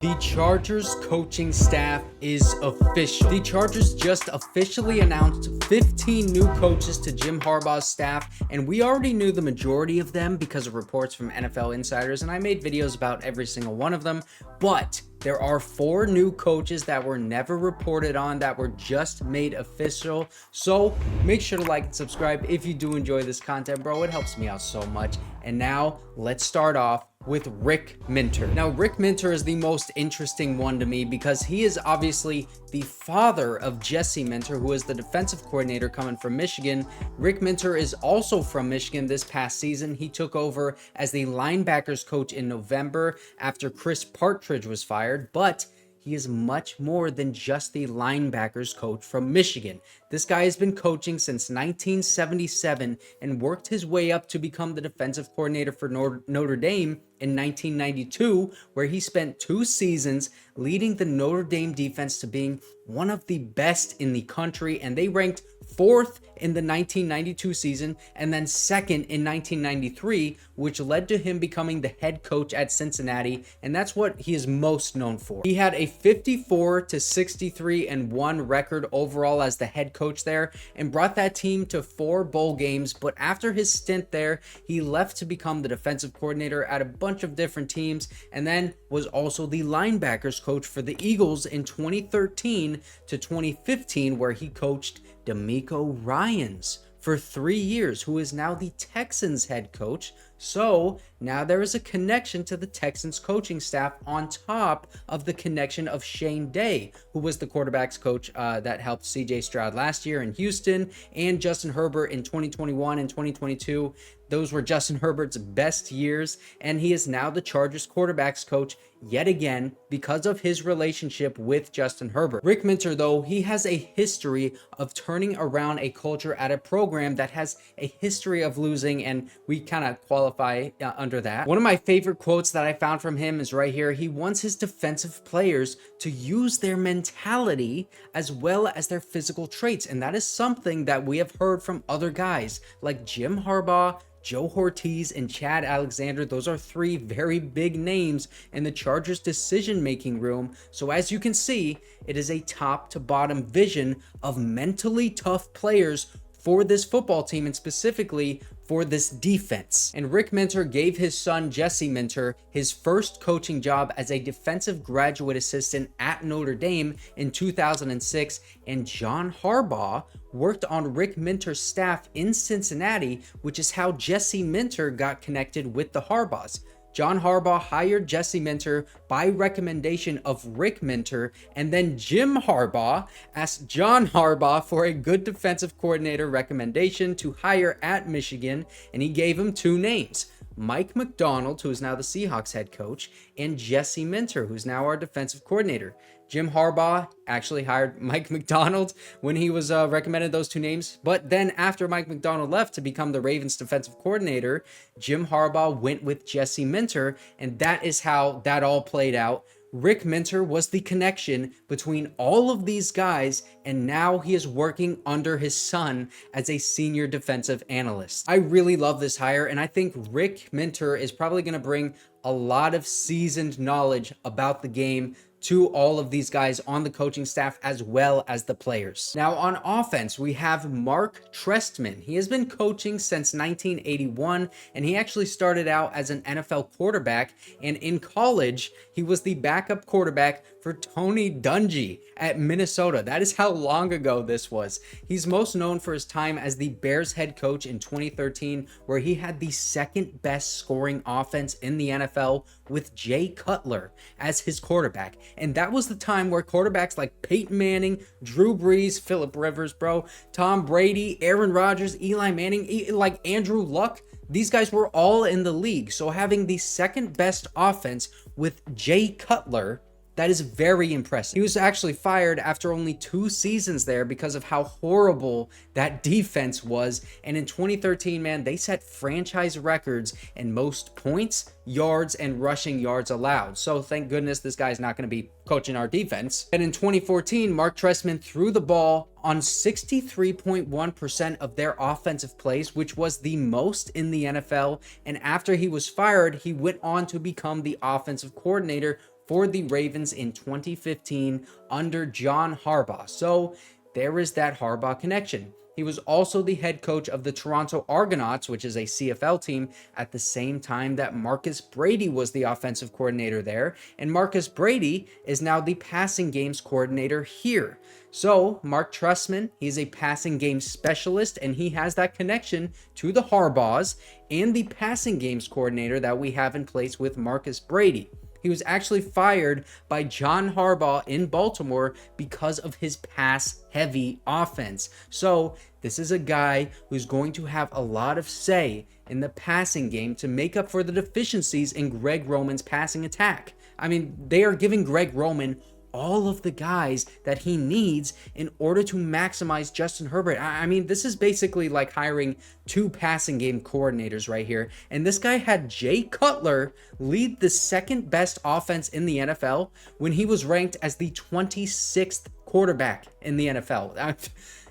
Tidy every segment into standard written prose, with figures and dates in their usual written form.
The Chargers coaching staff is official. The Chargers just officially announced 15 new coaches to Jim Harbaugh's staff, and we already knew the majority of them because of reports from NFL insiders, and I made videos about every single one of them, but there are 4 new coaches that were never reported on that were just made official. So make sure to like and subscribe if you do enjoy this content, bro. It helps me out so much. And now let's start off with Rick Minter. Now, Rick Minter is the most interesting one to me because he is obviously the father of Jesse Minter, who is the defensive coordinator coming from Michigan. Rick Minter is also from Michigan this past season. He took over as the linebackers coach in November after Chris Partridge was fired, but he is much more than just the linebackers coach from Michigan. This guy has been coaching since 1977 and worked his way up to become the defensive coordinator for Notre Dame in 1992, where he spent 2 seasons leading the Notre Dame defense to being one of the best in the country, and they ranked 4th in the 1992 season and then 2nd in 1993, which led to him becoming the head coach at Cincinnati, and that's what he is most known for. He had a 54-63-1 record overall as the head coach there and brought that team to 4 bowl games, but after his stint there, he left to become the defensive coordinator at a bunch of different teams and then was also the linebackers coach for the Eagles in 2013 to 2015, where he coached Demeco Ryans for 3 years, who is now the Texans head coach. So now there is a connection to the Texans coaching staff on top of the connection of Shane Day, who was the quarterbacks coach that helped CJ Stroud last year in Houston, and Justin Herbert in 2021 and 2022. Those were Justin Herbert's best years, and he is now the Chargers quarterbacks coach yet again because of his relationship with Justin Herbert. Rick Minter, though, he has a history of turning around a culture at a program that has a history of losing, and we kind of qualify under that. One of my favorite quotes that I found from him is right here. He wants his defensive players to use their mentality as well as their physical traits, and that is something that we have heard from other guys like Jim Harbaugh, Joe Hortiz, and Chad Alexander. Those are 3 very big names in the Chargers decision-making room. So as you can see, it is a top to bottom vision of mentally tough players for this football team, and specifically for this defense. And Rick Minter gave his son Jesse Minter his first coaching job as a defensive graduate assistant at Notre Dame in 2006, and John Harbaugh worked on Rick Minter's staff in Cincinnati, which is how Jesse Minter got connected with the Harbaughs. John Harbaugh hired Jesse Minter by recommendation of Rick Minter, and then Jim Harbaugh asked John Harbaugh for a good defensive coordinator recommendation to hire at Michigan, and he gave him 2 names: Mike Macdonald, who is now the Seahawks head coach, and Jesse Minter, who's now our defensive coordinator. Jim Harbaugh actually hired Mike Macdonald when he was recommended those 2 names. But then after Mike Macdonald left to become the Ravens defensive coordinator, Jim Harbaugh went with Jesse Minter, and that is how that all played out. Rick Minter was the connection between all of these guys, and now he is working under his son as a senior defensive analyst. I really love this hire, and I think Rick Minter is probably going to bring a lot of seasoned knowledge about the game to all of these guys on the coaching staff as well as the players. Now on offense, we have Marc Trestman. He has been coaching since 1981, and he actually started out as an NFL quarterback, and in college, he was the backup quarterback for Tony Dungy at Minnesota. That is how long ago this was. He's most known for his time as the Bears head coach in 2013, where he had the second best scoring offense in the NFL with Jay Cutler as his quarterback. And that was the time where quarterbacks like Peyton Manning, Drew Brees, Phillip Rivers, Tom Brady, Aaron Rodgers, Eli Manning, like Andrew Luck, these guys were all in the league. So having the second best offense with Jay Cutler, that is very impressive. He was actually fired after only 2 seasons there because of how horrible that defense was. And in 2013, man, they set franchise records in most points, yards, and rushing yards allowed. So thank goodness this guy's not going to be coaching our defense. And in 2014, Marc Trestman threw the ball on 63.1% of their offensive plays, which was the most in the NFL. And after he was fired, he went on to become the offensive coordinator for the Ravens in 2015 under John Harbaugh. So there is that Harbaugh connection. He was also the head coach of the Toronto Argonauts, which is a CFL team, at the same time that Marcus Brady was the offensive coordinator there. And Marcus Brady is now the passing games coordinator here. So Marc Trestman, he's a passing game specialist, and he has that connection to the Harbaughs and the passing games coordinator that we have in place with Marcus Brady. He was actually fired by John Harbaugh in Baltimore because of his pass-heavy offense. So this is a guy who's going to have a lot of say in the passing game to make up for the deficiencies in Greg Roman's passing attack. I mean, they are giving Greg Roman all of the guys that he needs in order to maximize Justin Herbert. I mean, this is basically like hiring two passing game coordinators right here. And this guy had Jay Cutler lead the second best offense in the NFL when he was ranked as the 26th quarterback in the NFL.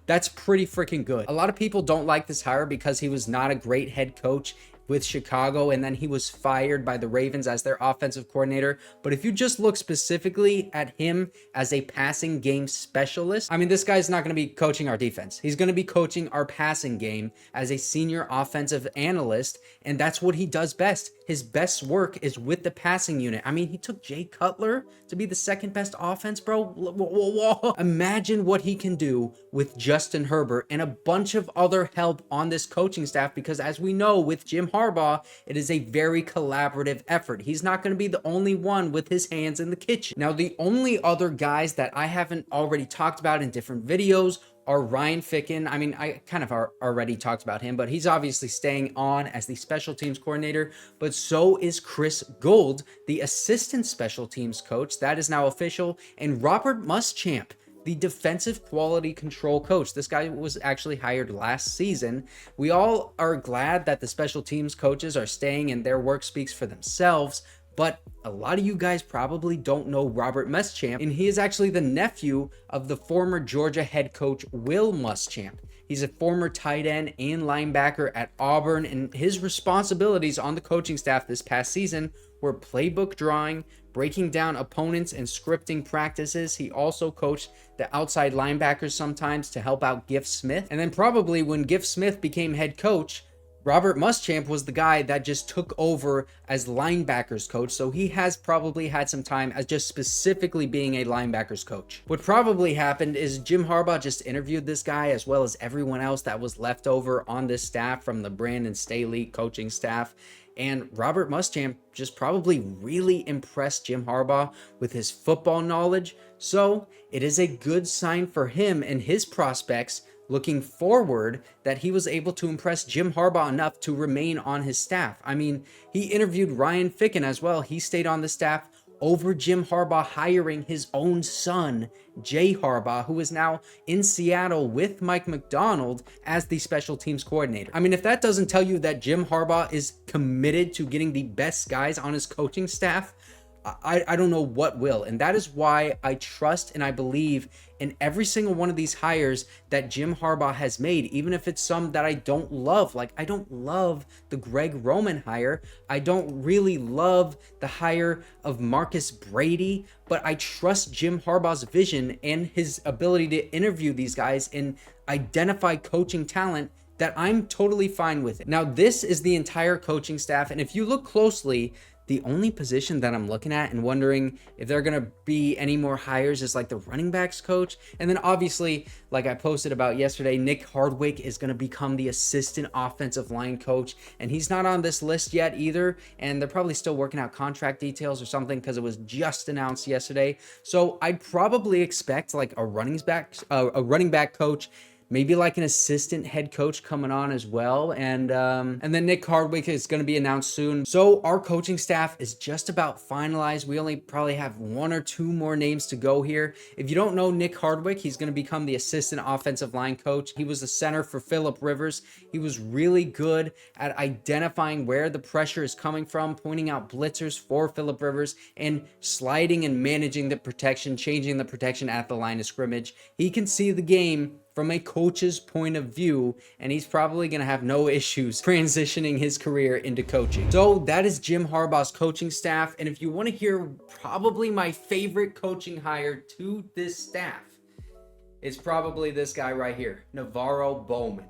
That's pretty freaking good. A lot of people don't like this hire because he was not a great head coach with Chicago, and then he was fired by the Ravens as their offensive coordinator. But if you just look specifically at him as a passing game specialist, I mean, this guy's not going to be coaching our defense. He's going to be coaching our passing game as a senior offensive analyst, and that's what he does best. His best work is with the passing unit. I mean, he took Jay Cutler to be the second best offense, bro. Whoa. Imagine what he can do with Justin Herbert and a bunch of other help on this coaching staff, because as we know with Jim Harbaugh, it is a very collaborative effort. He's not going to be the only one with his hands in the kitchen. Now, the only other guys that I haven't already talked about in different videos are Ryan Ficken. I mean, I kind of already talked about him, but he's obviously staying on as the special teams coordinator, but so is Chris Gould, the assistant special teams coach. That is now official. And Robert Muschamp, the defensive quality control coach. This guy was actually hired last season. We all are glad that the special teams coaches are staying and their work speaks for themselves, but a lot of you guys probably don't know Robert Muschamp, and he is actually the nephew of the former Georgia head coach Will Muschamp. He's a former tight end and linebacker at Auburn, and his responsibilities on the coaching staff this past season were playbook drawing, breaking down opponents, and scripting practices. He also coached the outside linebackers sometimes to help out Giff Smith. And then probably when Giff Smith became head coach, Robert Muschamp was the guy that just took over as linebackers coach, so he has probably had some time as just specifically being a linebackers coach. What probably happened is Jim Harbaugh just interviewed this guy as well as everyone else that was left over on this staff from the Brandon Staley coaching staff, and Robert Muschamp just probably really impressed Jim Harbaugh with his football knowledge, so it is a good sign for him and his prospects looking forward that he was able to impress Jim Harbaugh enough to remain on his staff. I mean, he interviewed Ryan Ficken as well. He stayed on the staff over Jim Harbaugh hiring his own son, Jay Harbaugh, who is now in Seattle with Mike Macdonald as the special teams coordinator. I mean, if that doesn't tell you that Jim Harbaugh is committed to getting the best guys on his coaching staff, I don't know what will. And that is why I trust and I believe in every single one of these hires that Jim Harbaugh has made, even if it's some that I don't love. Like, I don't love the Greg Roman hire. I don't really love the hire of Marcus Brady, but I trust Jim Harbaugh's vision and his ability to interview these guys and identify coaching talent that I'm totally fine with it. Now, this is the entire coaching staff. And if you look closely, the only position that I'm looking at and wondering if there are going to be any more hires is like the running backs coach. And then obviously, like I posted about yesterday, Nick Hardwick is going to become the assistant offensive line coach. And he's not on this list yet either. And they're probably still working out contract details or something because it was just announced yesterday. So I'd probably expect like a running back coach, maybe like an assistant head coach coming on as well. And then Nick Hardwick is going to be announced soon. So our coaching staff is just about finalized. We only probably have one or two more names to go here. If you don't know Nick Hardwick, he's going to become the assistant offensive line coach. He was the center for Phillip Rivers. He was really good at identifying where the pressure is coming from, pointing out blitzers for Phillip Rivers, and sliding and managing the protection, changing the protection at the line of scrimmage. He can see the game from a coach's point of view, and he's probably going to have no issues transitioning his career into coaching. So that is Jim Harbaugh's coaching staff, and if you want to hear probably my favorite coaching hire to this staff, it's probably this guy right here, NaVorro Bowman.